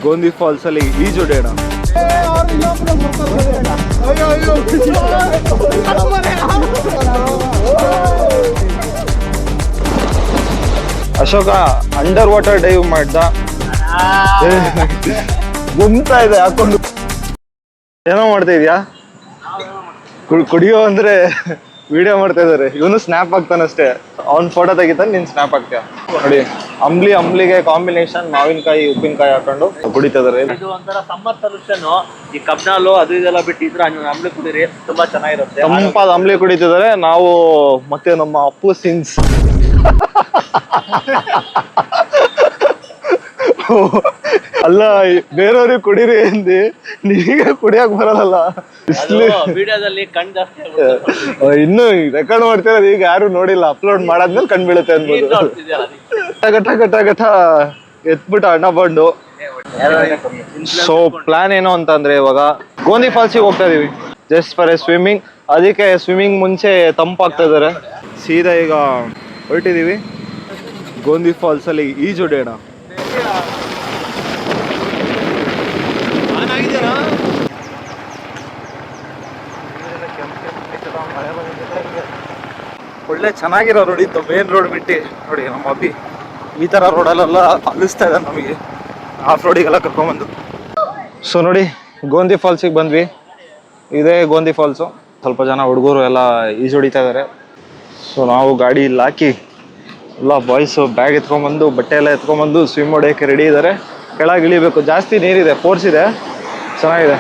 Gondi falls ಅಲ್ಲಿ ಈಜೊಡೆಯೋಣ. Ashoka under water dive ಮಾಡ್ದ, ಗುಮ್ತಾ ಇದೆ ಹಾಕೊಂಡು. ಏನೋ ಮಾಡ್ತಾ ಇದೀಯಾ? ಕುಡಿಯೋ ಅಂದ್ರೆ ವಿಡಿಯೋ ಮಾಡ್ತಾ ಇದಾರೆ. ಇವನು ಸ್ನ್ಯಾಪ್ ಆಗ್ತಾನಷ್ಟೇ. ಅವ್ನ್ ಫೋಟೋ ತೆಗಿತಾನೆ, ನೀನ್ ಸ್ನ್ಯಾಪ್ ಆಗ್ತೀಯ. ನೋಡಿ, ಅಂಬ್ಲಿಗೆ ಕಾಂಬಿನೇಷನ್ ಮಾವಿನಕಾಯಿ ಉಪ್ಪಿನಕಾಯಿ ಹಾಕೊಂಡು ಕುಡಿತಾ ಇದಾರೆ. ಇದು ಒಂಥರ ಸಮ್ಮರ್ ಸೊಲ್ಯೂಷನ್. ಈ ಕಬ್ನಾಲು ಅದು ಇದೆಲ್ಲ ಬಿಟ್ಟಿದ್ರೆ ಅಂಬ್ಲಿ ಕುಡೀರಿ, ತುಂಬಾ ಚೆನ್ನಾಗಿರುತ್ತೆ. ತಂಪಾದ ಅಂಬ್ಲಿ ಕುಡಿತಿದ್ದಾರೆ. ನಾವು ಮತ್ತೆ ನಮ್ಮ ಅಪ್ಪು ಸಿನ್ಸ್ ಅಲ್ಲ, ಬೇರೆಯವ್ರಿಗೆ ಕುಡೀರಿ ಅಂದಿ, ನಿನಗೆ ಕುಡಿಯಕ್ ಬರಲ್ಲ. ವಿಡಿಯೋದಲ್ಲಿ ಕಣ್ ಜಾಸ್ತಿ ಇನ್ನು ರೆಕಾರ್ಡ್ ಮಾಡ್ತಿರೋದು ಈಗ ಯಾರು ನೋಡಿಲ್ಲ. ಅಪ್ಲೋಡ್ ಮಾಡಾದ್ಮೇಲೆ ಕಣ್ ಬೀಳುತ್ತೆ ಅನ್ಬೋದು. ಘಟ ಎತ್ಬಿಟ್ಟ ಅಣ್ಣ ಬಂಡು. ಸೊ ಪ್ಲಾನ್ ಏನು ಅಂತಂದ್ರೆ, ಇವಾಗ ಗೋಂದಿ ಫಾಲ್ಸಿಗೆ ಹೋಗ್ತಾ ಇದೀವಿ ಜಸ್ಟ್ ಫಾರ್ ಎ ಸ್ವಿಮ್ಮಿಂಗ್. ಅದಕ್ಕೆ ಸ್ವಿಮ್ಮಿಂಗ್ ಮುಂಚೆ ತಂಪಾಗ್ತಾ ಇದಾರೆ. ಸೀದಾ ಈಗ ಹೊರಟಿದೀವಿ ಗೋಂದಿ ಫಾಲ್ಸ್ ಅಲ್ಲಿ ಈಜೊಡೆಯೋಣ. ಒಳ್ಳೆ ಚೆನ್ನಾಗಿರೋ ರೋಡ್ ಇತ್ತು, ಮೇನ್ ರೋಡ್ ಬಿಟ್ಟು. ನೋಡಿ ನಮ್ಮ ಅಬ್ಬಿ ಈ ತರ ರೋಡಲ್ಲೆಲ್ಲ ಅಲಿಸ್ತಾ ಇದ್ದಾರೆ ನಮಗೆ, ಆಫ್ ರೋಡಿಗೆಲ್ಲ ಕರ್ಕೊಂಡ್ಬಂದು. ಸೊ ನೋಡಿ, ಗೋಂದಿ ಫಾಲ್ಸಿಗೆ ಬಂದ್ವಿ. ಇದೇ ಗೋಂದಿ ಫಾಲ್ಸು. ಸ್ವಲ್ಪ ಜನ ಹುಡುಗರು ಎಲ್ಲ ಈಜೊಡಿತಾ ಇದ್ದಾರೆ. ಸೊ ನಾವು ಗಾಡಿ ಇಲ್ಲಿ ಹಾಕಿ ಎಲ್ಲ ಬಾಯ್ಸು ಬ್ಯಾಗ್ ಎತ್ಕೊಂಡ್ಬಂದು, ಬಟ್ಟೆ ಎಲ್ಲ ಎತ್ಕೊಂಡ್ಬಂದು ಸ್ವಿಮ್ ಹೊಡೆಯೋಕ್ಕೆ ರೆಡಿ ಇದ್ದಾರೆ. ಕೆಳಗೆ ಇಳಿಬೇಕು. ಜಾಸ್ತಿ ನೀರಿದೆ, ಫೋರ್ಸ್ ಇದೆ, ಚೆನ್ನಾಗಿದೆ.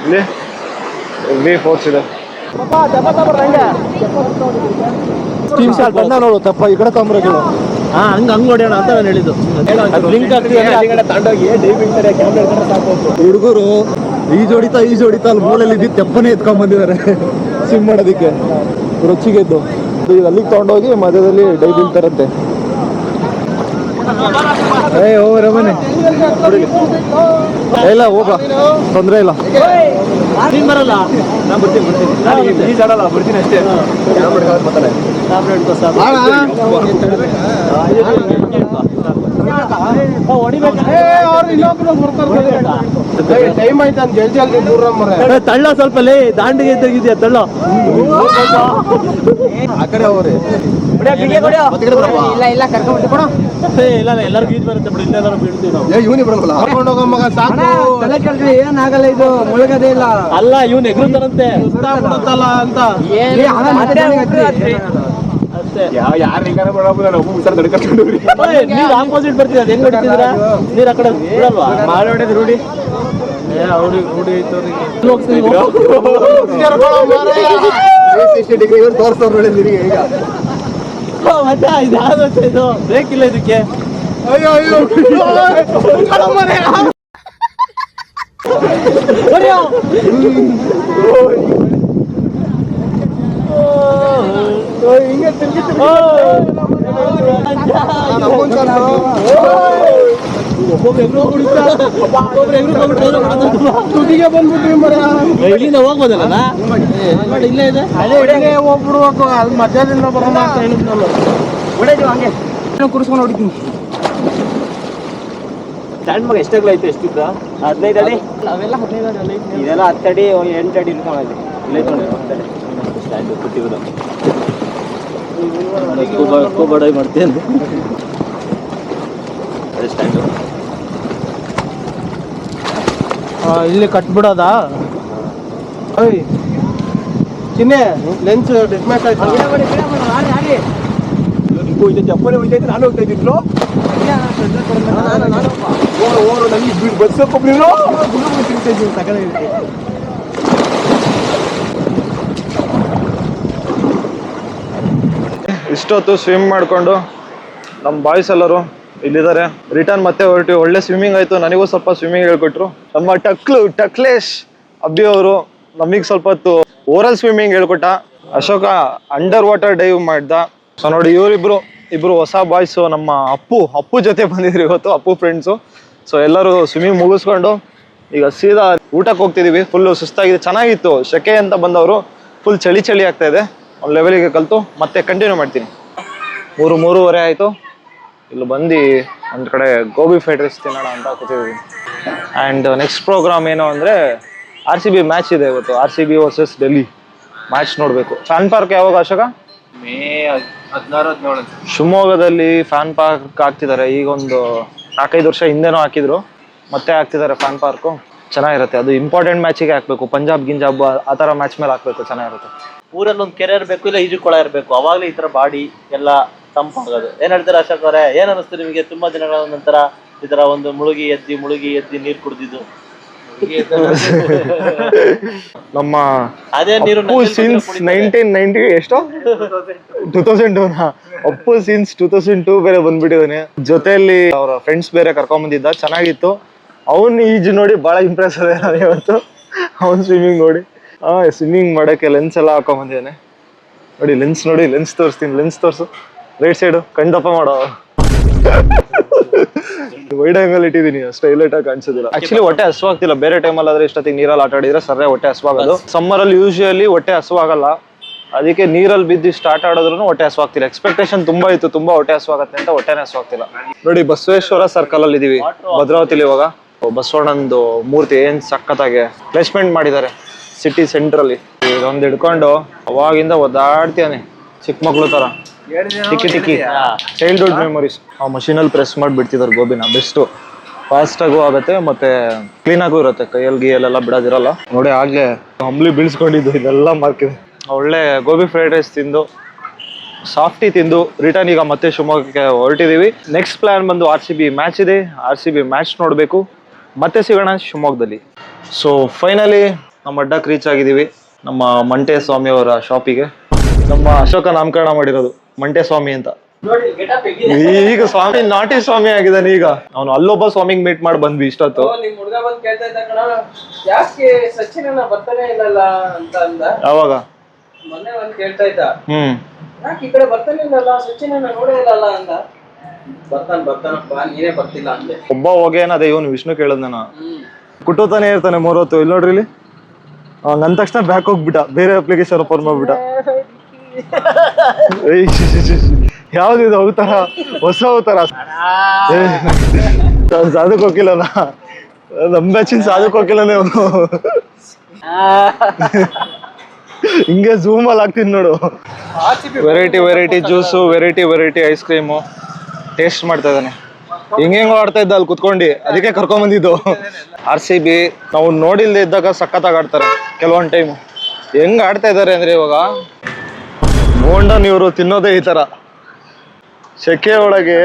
ಇಲ್ಲಿ ಹೆವಿ ಫೋರ್ಸ್ ಇದೆ. ನೋಡು ತಪ್ಪ ಈ ಕಡೆ ತೊಂಬರಗಳು. ಹಂಗ ಹೊಡೆಯೋಣ ಅಂತ ನಾನು ಹೇಳಿದ್ದು. ಹುಡುಗರು ಈಜೊಡಿತಾ ಅಲ್ಲಿ ಮೂಲೆಯಲ್ಲಿ ತೆಪ್ಪನೇ ಎತ್ಕೊಂಡ್ ಬಂದಿದ್ದಾರೆ ಸ್ವಿಮ್ ಮಾಡೋದಕ್ಕೆ. ರುಚಿಗೆದ್ದು ಈಗ ಅಲ್ಲಿಗೆ ತಗೊಂಡೋಗಿ ಮಧ್ಯದಲ್ಲಿ ಡೈ ಬೀಳ್ತಾರಂತೆ. ರಮನೆ ಇಲ್ಲ, ಹೋಗ, ತೊಂದ್ರೆ ಇಲ್ಲ. ಬರಲ್ಲ, ನಾನು ಬರ್ತೀನಿ ಈಜಾಡಲ್ಲ, ಬರ್ತೀನಿ ಅಷ್ಟೇ. ಟೈಮ್ ಆಯ್ತು ಅಂತ ಜಲ್ದಿ ತಳ್ಳ, ಸ್ವಲ್ಪ ಲೇ ದಾಂಡಿಗೆ ತೆಗಿದ್ಯಾ, ತಳ್ಳ. ಆ ಕಡೆ ಅವ್ರೆ ಇಲ್ಲ ಎಲ್ಲರಿಗೂ ಈಜ್ ಬರುತ್ತೆ ಬಿಡಿ. ಇಲ್ಲೆಲ್ಲರೂ ಬೀಳ್ತೀವಿ ನಾವು. ಇವನಿ ಬರಲ್ಲ, ಕರ್ಕೊಂಡು ಹೋಗೋ ಮಗ ಸಾಕು. ತಲೆ ಕೆಳಗಡೆ ಏನಾಗಲ್ಲ, ಇದು ಮುಳುಗದೇ ಇಲ್ಲ. ಅಲ್ಲ, ಇವನ್ ಎಗ್ರುತ್ತಾರಂತೆ ಬಿಡುತ್ತಲ್ಲ ಅಂತ. ನೀರ್ ಆಪೋಸಿಟ್ ಬರ್ತೀರ, ಹೆಂಗ್ ಹೊಡಿತಿದ್ರ? ನೀರ್ ಆ ಕಡೆ ಬಿಡಲ್ವಾ? ಮಾಡಿ ಹೊಡೆದ್ ರೂಢಿ. ರೂಢಿ ತೋರಿಸ್ತವ್ರು ನಿನಗೆ ಈಗ. ಮಜಾ ಇದು ಬ್ರೇಕ್ ಇಲ್ಲ ಇದಕ್ಕೆ. ಅಯ್ಯೋ ಅಯ್ಯೋ ಹಿಂಗೆ ತುದಿಗೆ ಬಂದ್ಬಿಟ್ರಿ ಇಲ್ಲಿಂದ ಹೋಗ್ಬೋದಲ್ಲ. ಇಲ್ಲೇ ಇದೆ, ಹೋಗ್ಬಿಡ್ಬೇಕು. ಅದು ಮಧ್ಯದಿಂದ ಬರೋಣ ಅಂತ ಹೇಳಿದ್ನಲ್ಲ. ಹಂಗೆ ಕುರ್ಸ್ಕೊಂಡು ಹೊಡಿತೀನಿ. ಸ್ಟ್ಯಾಂಡ್ ಮಗ ಎಷ್ಟಾಗ್ಲ ಐತೆ? ಎಷ್ಟಿದ್ದ? 15 ಅಡಿ. ಅವೆಲ್ಲ 15 ಅಡಿ, ಇದೆಲ್ಲ 10 ಅಡಿ 8 ಅಡಿ ಇಟ್ಕೊಳ್ಳಿ. ಇಲ್ಲೇ ಸ್ಟ್ಯಾಂಡ್ ಕೊಟ್ಟಿರೋದು. ಸ್ಕೂಬಾ ಡೈವ್ ಮಾಡ್ತೀನಿ ಸ್ಟ್ಯಾಂಡು. ಇಲ್ಲಿ ಕಟ್ಬಿಡೋದಾ? ಓಯ್ ಚಿನ್ನೆ, ಲೆನ್ಸ್ ಡೆಡ್ ಮ್ಯಾಚ್ ಆಯ್ತು. ಚಪ್ಪಲಿ ಹೊಡಿತೈತೆ, ನಾನು ಹೋಗ್ತಾ ಇದ್ದಿತ್ತು. ನನಗೆ ಬಸ್ ಹೋಗ್ಲಿಲ್ಲ. ಇಷ್ಟೊತ್ತು ಸ್ವಿಮ್ ಮಾಡಿಕೊಂಡು ನಮ್ಮ ಬಾಯ್ಸ್ ಎಲ್ಲರೂ ಇಲ್ಲಿದ್ದಾರೆ. ರಿಟರ್ನ್ ಮತ್ತೆ ಹೊರಟಿವಿ. ಒಳ್ಳೆ ಸ್ವಿಮ್ಮಿಂಗ್ ಆಯ್ತು. ನನಗೂ ಸ್ವಲ್ಪ ಸ್ವಿಮ್ಮಿಂಗ್ ಹೇಳ್ಕೊಟ್ರು ನಮ್ಮ ಟಕ್ಲೇಶ್ ಅಬ್ಬಿ ಅವರು. ನಮಗೆ ಸ್ವಲ್ಪ ಹೊತ್ತು ಓರಲ್ ಸ್ವಿಮ್ಮಿಂಗ್ ಹೇಳ್ಕೊಟ್ಟ. ಅಶೋಕ ಅಂಡರ್ ವಾಟರ್ ಡೈವ್ ಮಾಡ್ದ. ಸೊ ನೋಡಿ, ಇಬ್ರು ಹೊಸ ಬಾಯ್ಸು ನಮ್ಮ ಅಪ್ಪು ಜೊತೆ ಬಂದಿದ್ರು ಇವತ್ತು, ಅಪ್ಪು ಫ್ರೆಂಡ್ಸು. ಸೊ ಎಲ್ಲರೂ ಸ್ವಿಮ್ಮಿಂಗ್ ಮುಗಿಸ್ಕೊಂಡು ಈಗ ಸೀದಾ ಊಟಕ್ಕೆ ಹೋಗ್ತಿದೀವಿ. ಫುಲ್ಲು ಸುಸ್ತಾಗಿದೆ. ಚೆನ್ನಾಗಿತ್ತು. ಸೆಕೆ ಅಂತ ಬಂದವರು ಫುಲ್ ಚಳಿ ಆಗ್ತಾ ಇದೆ. ಒಂದು ಲೆವೆಲಿಗೆ ಕಲಿತು ಮತ್ತೆ ಕಂಟಿನ್ಯೂ ಮಾಡ್ತೀನಿ. 3:30 ಆಯಿತು. ಇಲ್ಲಿ ಬಂದು ಒಂದು ಕಡೆ ಗೋಬಿ ಫ್ರೈಡ್ ರೈಸ್ ತಿನ್ನೋಣ ಅಂತ ಕೂತಿದ್ದೀವಿ. ಆ್ಯಂಡ್ ನೆಕ್ಸ್ಟ್ ಪ್ರೋಗ್ರಾಮ್ ಏನು ಅಂದರೆ RCB ಮ್ಯಾಚ್ ಇದೆ ಇವತ್ತು, RCB ವರ್ಸಸ್ ಡೆಲ್ಲಿ ಮ್ಯಾಚ್ ನೋಡಬೇಕು. ಫ್ಯಾನ್ ಪಾರ್ಕ್ ಯಾವಾಗ ಅಶೋಕ? ಮೇ 16-17 ಶಿವಮೊಗ್ಗದಲ್ಲಿ ಫ್ಯಾನ್ ಪಾರ್ಕ್ ಹಾಕ್ತಿದ್ದಾರೆ. ಈಗ ಒಂದು 4-5 ವರ್ಷ ಹಿಂದೆನೂ ಹಾಕಿದ್ರು, ಮತ್ತೆ ಹಾಕ್ತಿದ್ದಾರೆ ಫ್ಯಾನ್ ಪಾರ್ಕು. ಚೆನ್ನಾಗಿರುತ್ತೆ. ಅದು ಇಂಪಾರ್ಟೆಂಟ್ ಮ್ಯಾಚಿಗೆ ಹಾಕ್ಬೇಕು, ಪಂಜಾಬ್ ಗಿಂಜಾಬ್ ಆ ಥರ ಮ್ಯಾಚ್ ಮೇಲೆ ಹಾಕ್ಬೇಕು, ಚೆನ್ನಾಗಿರುತ್ತೆ. ಊರಲ್ಲಿ ಒಂದು ಕೆರೆ ಇರಬೇಕು, ಇಲ್ಲ ಈಜುಕೊಳ ಇರಬೇಕು, ಅವಾಗಲೇ ಈ ಥರ ಬಾಡಿ ಎಲ್ಲ ತಂಪಾಗೋದು. ಏನ್ ಹೇಳ್ತಾರೆ ಅಶೋಕ್ ಅವರೇ? ಏನ್ ಅನಿಸ್ತು ನಿಮಗೆ ತುಂಬಾ ದಿನಗಳ ನಂತರ ಈ ಥರ ಒಂದು ಮುಳುಗಿ ಎದ್ದಿ ನೀರು ಕುಡಿದಿದ್ದು? ನಮ್ಮ ಅದೇ ನೀರು ಸಿನ್ಸ್ 1990 ಎಷ್ಟೋ 2002 ಅಪ್ಪು ಸಿನ್ಸ್ 2002 ಬೇರೆ ಬಂದ್ಬಿಟ್ಟಿದ್ದಾನೆ. ಜೊತೆಯಲ್ಲಿ ಅವರ ಫ್ರೆಂಡ್ಸ್ ಬೇರೆ ಕರ್ಕೊಂಡ್ ಬಂದಿದ್ದ, ಚೆನ್ನಾಗಿತ್ತು. ಅವನ್ ಈಜು ನೋಡಿ ಬಹಳ ಇಂಪ್ರೆಸ್ ಅದೇ ನಾನು ಇವತ್ತು. ಅವನ್ ಸ್ವಿಮ್ಮಿಂಗ್ ನೋಡಿ ಸ್ವಿಮ್ಮಿಂಗ್ ಮಾಡಕ್ಕೆ ಲೆನ್ಸ್ ಎಲ್ಲ ಹಾಕೊಂಡ್ ಬಂದಿದ್ದಾನೆ ನೋಡಿ. ಲೆನ್ಸ್ ತೋರಿಸ್ತೀನಿ, ಲೆನ್ಸ್ ತೋರ್ಸು. ರೈಟ್ ಸೈಡು ಕಣ್ದಪ್ಪ ಮಾಡೋ ವೈಡ್ ಆಂಗಲ್ ಇಟ್ಟಿದ್ದೀನಿ, ಅಷ್ಟು ಹೈಲೈಟ್ ಆಗಿ ಕಾಣಿಸೋದಿಲ್ಲ. ಆಕ್ಚುಲಿ ಹೊಟ್ಟೆ ಹಸುವಾಗ್ತಿಲ್ಲ. ಬೇರೆ ಟೈಮಲ್ಲಿ ಆದ್ರೆ ಇಷ್ಟೊತ್ತಿಗೆ ನೀರಲ್ಲಿ ಆಟ ಆಡಿದ್ರೆ ಸರ್ರೆ ಹೊಟ್ಟೆ ಹಸುವಾಗೋದು. ಸಮ್ಮರ್ ಅಲ್ಲಿ ಯೂಶುವಲಿ ಹೊಟ್ಟೆ ಹಸುವಾಗಲ್ಲ, ಅದಕ್ಕೆ ನೀರಲ್ಲಿ ಬಿದ್ದು ಸ್ಟಾರ್ಟ್ ಆಡೋದ್ರೂ ಹೊಟ್ಟೆ ಹಸುವಾಗ್ತಿಲ್ಲ. ಎಕ್ಸ್ಪೆಕ್ಟೇಷನ್ ತುಂಬಾ ಇತ್ತು, ತುಂಬಾ ಹೊಟ್ಟೆ ಹಸುವಾಗತ್ತೆ ಅಂತ, ಹೊಟ್ಟೆನೇ ಹಸುವಾಗ್ತಿಲ್ಲ. ನೋಡಿ ಬಸವೇಶ್ವರ ಸರ್ಕಲ್ ಅಲ್ಲಿ ಇದೀವಿ ಭದ್ರಾವತಿಲಿ. ಇವಾಗ ಬಸವಣ್ಣಂದು ಮೂರ್ತಿ ಏನ್ ಸಖತ್ತಾಗಿ ಪ್ಲೇಸ್ಮೆಂಟ್ ಮಾಡಿದ್ದಾರೆ ಸಿಟಿ ಸೆಂಟ್ರಲ್ಲಿ. ಇದೊಂದು ಹಿಡ್ಕೊಂಡು ಅವಾಗಿಂದ ಒದ್ದಾಡ್ತೀಯಾನೆ ಚಿಕ್ಕ ಮಕ್ಳು ತರ. ಟಿಕ್ಕಿ ಚೈಲ್ಡ್ಹುಡ್ ಮೆಮೊರೀಸ್. ಆ ಮಷೀನಲ್ಲಿ ಪ್ರೆಸ್ ಮಾಡಿಬಿಡ್ತಿದ್ದಾರೆ ಗೋಬಿನ. ಬೆಸ್ಟ್, ಫಾಸ್ಟ್ ಆಗು ಆಗುತ್ತೆ, ಮತ್ತೆ ಕ್ಲೀನ್ ಆಗು ಇರುತ್ತೆ. ಕೈಯಲ್ಲಿ ಗೀಯಲ್ಲೆಲ್ಲ ಬಿಡೋದಿರಲ್ಲ ನೋಡಿ. ಆಗ್ಲೇ ಅಂಬ್ಲಿ ಬೀಳ್ಸ್ಕೊಂಡಿದ್ದು ಇದೆಲ್ಲ ಮಾರ್ಕಿದೆ. ಒಳ್ಳೆ ಗೋಬಿ ಫ್ರೈಡ್ ರೈಸ್ ತಿಂದು ಸಾಫ್ಟಿ ತಿಂದು ರಿಟರ್ನ್ ಈಗ ಮತ್ತೆ ಶಿವಮೊಗ್ಗಕ್ಕೆ ಹೊರಟಿದೀವಿ. ನೆಕ್ಸ್ಟ್ ಪ್ಲಾನ್ ಬಂದು RCB ಮ್ಯಾಚ್ ಇದೆ. RCB ಮ್ಯಾಚ್ ನೋಡಬೇಕು. ಮತ್ತೆ ಸಿಗೋಣ ಶಿವಮೊಗ್ಗದಲ್ಲಿ. ಸೊ ಫೈನಲಿ ನಮ್ಮ ಅಡ್ಡಕ್ಕೆ ರೀಚ್ ಆಗಿದ್ದೀವಿ, ನಮ್ಮ ಮಂಟೆ ಸ್ವಾಮಿ ಅವರ ಶಾಪಿಗೆ. ನಮ್ಮ ಅಶೋಕ ನಾಮಕರಣ ಮಾಡಿರೋದು ಮಂಟೆ ಸ್ವಾಮಿ ಅಂತ. ಈಗ ಸ್ವಾಮಿ ನಾಟಿ ಸ್ವಾಮಿ ಆಗಿದ್ದಾನೆ. ಈಗ ಅವನು ಅಲ್ಲೊಬ್ಬ ಸ್ವಾಮಿಗೆ ಮೀಟ್ ಮಾಡಿ ಬಂದ್ವಿ ಇಷ್ಟೊತ್ತು. ಯಾವಾಗ ಕೇಳ್ತಾ ಇದ್ದ, ಯಾಕೆ ಈ ಕಡೆ ಬರ್ತಾನೆ ಇಲ್ಲಲ್ಲ, ಸಚಿನ್ ನೋಡೇ ಇಲ್ಲಲ್ಲ ಅಂದ. ಬರ್ತಾನಪ್ಪ, ನೀನೇ ಬರ್ತಿಲ್ಲ ಅಂದೆ. ಒಬ್ಬ ಹೋಗೇನ ಅದೇ ಇವನು ವಿಷ್ಣು ಕೇಳದ್ ನಾನು. ಕುಟ್ಟೋತಾನೆ ಇರ್ತಾನೆ 3 ಹೊತ್ತು. ಇಲ್ಲಿ ನೋಡ್ರಿ, ಇಲ್ಲಿ ಅಂದ ತಕ್ಷಣ ಬ್ಯಾಕ್ ಹೋಗ್ಬಿಟ್ಟ, ಬೇರೆ ಅಪ್ಲಿಕೇಶನ್ ಓಪನ್ ಮಾಡ್ಬಿಟ್ಟ. ಯಾವ್ದಿದು ಅವತಾರ, ಹೊಸ ಅವತಾರ. ಸಾಧಕ್ ಹೋಗಿಲ್ಲನ, ನಮ್ ಬ್ಯಾಚಿನ ಸಾಧಕ್ ಹೋಗಿಲ್ಲನೆ ಅವನು. ಹಿಂಗೆ ಝೂಮ್ ಅಲ್ಲಿ ಹಾಕ್ತೀನಿ ನೋಡು. Variety juice, variety ice cream taste ಮಾಡ್ತಾ ಇದ್ದಾನೆ. ಹಿಂಗೇಂಗೋ ಆಡ್ತಾ ಇದ್ದ ಅಲ್ಲಿ ಕುತ್ಕೊಂಡು, ಅದಕ್ಕೆ ಕರ್ಕೊಂಡ್ ಬಂದಿದ್ದು. RCB ನಾವು ನೋಡಿಲ್ದೇ ಇದ್ದಾಗ ಸಖತ್ತಾಗಿ ಆಡ್ತಾರೆ ಕೆಲವೊಂದು ಟೈಮ್. ಹೆಂಗ್ ಆಡ್ತಾ ಇದಾರೆ ಅಂದ್ರೆ, ಇವಾಗ ಬೋಂಡನ್ ಇವರು ತಿನ್ನೋದೇ ಈ ತರ ಸೆಕೆ ಒಳಗೆ.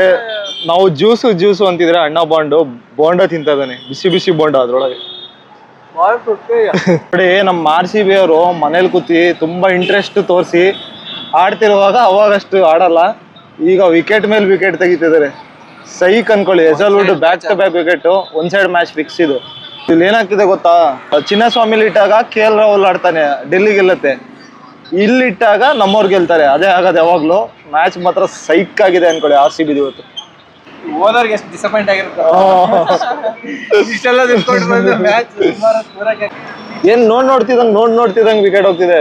ನಾವು ಜ್ಯೂಸು ಅಂತಿದ್ರೆ ಅಣ್ಣ ಬೋಂಡ ತಿಂತಾ ಇದ್ದಾನೆ, ಬಿಸಿ ಬೋಂಡ ಅದ್ರೊಳಗೆ. ನೋಡಿ ನಮ್ಮ RCB ಅವರು ಮನೇಲಿ ಕೂತಿ ತುಂಬಾ ಇಂಟ್ರೆಸ್ಟ್ ತೋರಿಸಿ ಆಡ್ತಿರುವಾಗ ಅವಾಗಷ್ಟು ಆಡಲ್ಲ. ಈಗ ವಿಕೆಟ್ ಮೇಲೆ ವಿಕೆಟ್ ತೆಗಿತಿದ್ದಾರೆ. ಸೈಕ್ ಅನ್ಕೊಳ್ಳಿ, Hazlewood back to back wicket, ಒಂದ್ ಸೈಡ್ ಮ್ಯಾಚ್ ಫಿಕ್ಸ್ ಇದು. ಇಲ್ಲಿ ಏನಾಗ್ತಿದೆ ಗೊತ್ತಾ, ಚಿನ್ನಸ್ವಾಮಿಲಿ ಇಟ್ಟಾಗ KL ರಾಹುಲ್ ಆಡ್ತಾನೆ, ಡೆಲ್ಲಿ ಗೆಲ್ಲತ್ತೆ. ಇಲ್ಲಿಟ್ಟಾಗ ನಮ್ಮವ್ರು ಗೆಲ್ತಾರೆ. ಅದೇ ಆಗದೆ ಯಾವಾಗ್ಲೂ. ಮ್ಯಾಚ್ ಮಾತ್ರ ಸೈಕ್ ಆಗಿದೆ ಅನ್ಕೊಳ್ಳಿ RCB ಇವತ್ತು. ಓದೋರ್ಗೆ ಎಷ್ಟು ಡಿಸಪಾಯಿಂಟ್ ಆಗಿರುತ್ತೆ. ಏನ್ ನೋಡ್ತಿದಂಗ್ ವಿಕೆಟ್ ಹೋಗ್ತಿದೆ.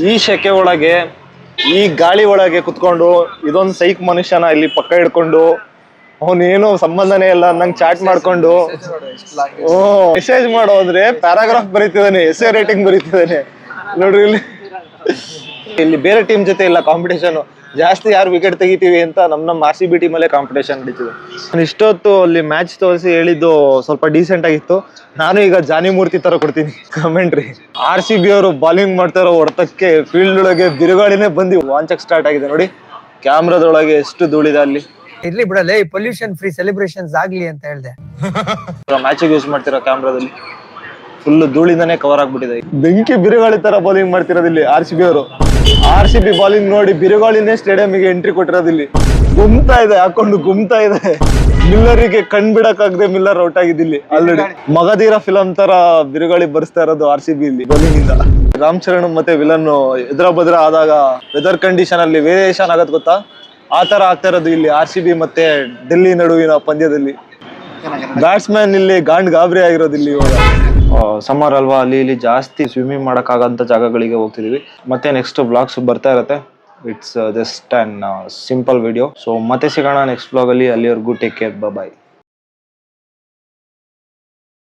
ಈ ಶೆಕೆ ಒಳಗೆ, ಈ ಗಾಳಿ ಒಳಗೆ ಕುತ್ಕೊಂಡು ಇದೊಂದು ಸೈಕ್ ಮನುಷ್ಯನ ಇಲ್ಲಿ ಪಕ್ಕ ಹಿಡ್ಕೊಂಡು, ಅವನೇನು ಸಂಬಂಧನೇ ಇಲ್ಲ ನಂಗೆ ಚಾಟ್ ಮಾಡ್ಕೊಂಡು ಮೆಸೇಜ್ ಮಾಡೋದ್ರೆ ಪ್ಯಾರಾಗ್ರಾಫ್ ಬರೀತಿದ್ದಾನೆ, ಎಸ್ಸೆ ರೈಟಿಂಗ್ ಬರೀತಿದ್ದಾನೆ ನೋಡ್ರಿ. ಇಲ್ಲಿ ಬೇರೆ ಟೀಮ್ ಜೊತೆ ಇಲ್ಲ ಕಾಂಪಿಟೇಷನ್ ಜಾಸ್ತಿ, ಯಾರು ವಿಕೆಟ್ ತೆಗಿತೀವಿ ಅಂತ ನಮ್ಮ RCB ಟೀಮಲ್ಲೇ ಕಾಂಪಿಟೇಷನ್ ನಡೀತಿದೆ. ನಾನು ಇಷ್ಟೊತ್ತು ಅಲ್ಲಿ ಮ್ಯಾಚ್ ತೋರಿಸಿ ಹೇಳಿದ್ದು ಸ್ವಲ್ಪ ಡೀಸೆಂಟ್ ಆಗಿತ್ತು. ನಾನು ಈಗ ಜಾನಿ ಮೂರ್ತಿ ತರ ಕೊಡ್ತೀನಿ ಕಮೆಂಟ್ರಿ. RCB ಅವರು ಬಾಲಿಂಗ್ ಮಾಡ್ತಾರೋ ಹೊಡೆತಕ್ಕೆ ಫೀಲ್ಡ್ ಒಳಗೆ ಬಿರುಗಾಳಿನೇ ಬಂದು ವಾಂಚಕ್ ಸ್ಟಾರ್ಟ್ ಆಗಿದೆ ನೋಡಿ. ಕ್ಯಾಮ್ರಾದೊಳಗೆ ಎಷ್ಟು ಧೂಳಿದೆ ಅಲ್ಲಿ. ಇರ್ಲಿ ಬಿಡಲ್ಲ, ಪೊಲ್ಯೂಷನ್ ಫ್ರೀ ಸೆಲೆಬ್ರೇಷನ್ಸ್ ಆಗ್ಲಿ ಅಂತ ಹೇಳ್ದೆ. ಮ್ಯಾಚಿಗೆ ಯೂಸ್ ಮಾಡ್ತಿರೋ ಕ್ಯಾಮ್ರಾದಲ್ಲಿ ಫುಲ್ ಧೂಳಿಂದಾನೇ ಕವರ್ ಆಗ್ಬಿಟ್ಟಿದೆ. ಬೆಂಕಿ ಬಿರುಗಾಳಿ ತರ ಬೌಲಿಂಗ್ ಮಾಡ್ತಿರೋದಿಲ್ಲಿ RCB ಅವರು. RCB ಬಾಲಿಂಗ್ ನೋಡಿ ಬಿರುಗಾಳಿನೇ ಸ್ಟೇಡಿಯಂಗೆ ಎಂಟ್ರಿ ಕೊಟ್ಟಿರೋದಿಲ್ಲಿ. ಗುಮ್ತಾ ಇದೆ. ಮಿಲ್ಲರಿಗೆ ಕಣ್ ಬಿಡಕ್ಕಾಗದೆ ಮಿಲ್ಲರ್ ಔಟ್ ಆಗಿದ್ದಿಲ್ಲಿ ಆಲ್ರೆಡಿ. ಮಗಧೀರ ಫಿಲಂ ತರ ಬಿರುಗಾಳಿ ಬರ್ಸ್ತಾ ಇರೋದು RCB ಇಲ್ಲಿ ಬೌಲಿಂಗ್ ಇಂದ. ರಾಮ್ ಚರಣ್ ಮತ್ತೆ ವಿಲನ್ ಎದುರ ಬದ್ರ ಆದಾಗ ವೆದರ್ ಕಂಡೀಷನ್ ಅಲ್ಲಿ ವೇರಿಯೇಷನ್ ಆಗತ್ ಗೊತ್ತಾ, ಆ ತರ ಆಗ್ತಾ ಇರೋದು ಇಲ್ಲಿ RCB ಮತ್ತೆ ಡೆಲ್ಲಿ ನಡುವಿನ ಪಂದ್ಯದಲ್ಲಿ. ಬ್ಯಾಟ್ಸ್ಮನ್ ಇಲ್ಲಿ ಗಾಬರಿ ಆಗಿರೋದಿಲ್ಲ ಇವಾಗ. ಸಮ್ಮರ್ ಅಲ್ವಾ, ಅಲ್ಲಿ ಇಲ್ಲಿ ಜಾಸ್ತಿ ಸ್ವಿಮ್ಮಿಂಗ್ ಮಾಡಕ್ಕಾಗಂತ ಜಾಗಗಳಿಗೆ ಹೋಗ್ತಿದೀವಿ. ಮತ್ತೆ ನೆಕ್ಸ್ಟ್ ಬ್ಲಾಗ್ಸ್ ಬರ್ತಾ ಇರತ್ತೆ. It's just on simple video. So ಮತ್ತೆ ಸಿಗೋಣ ನೆಕ್ಸ್ಟ್ ಬ್ಲಾಗ್ ಅಲ್ಲಿ. ಅಲ್ಲಿವರೆಗೂ ಟೇಕ್ ಕೇರ್, ಬಾಯ್.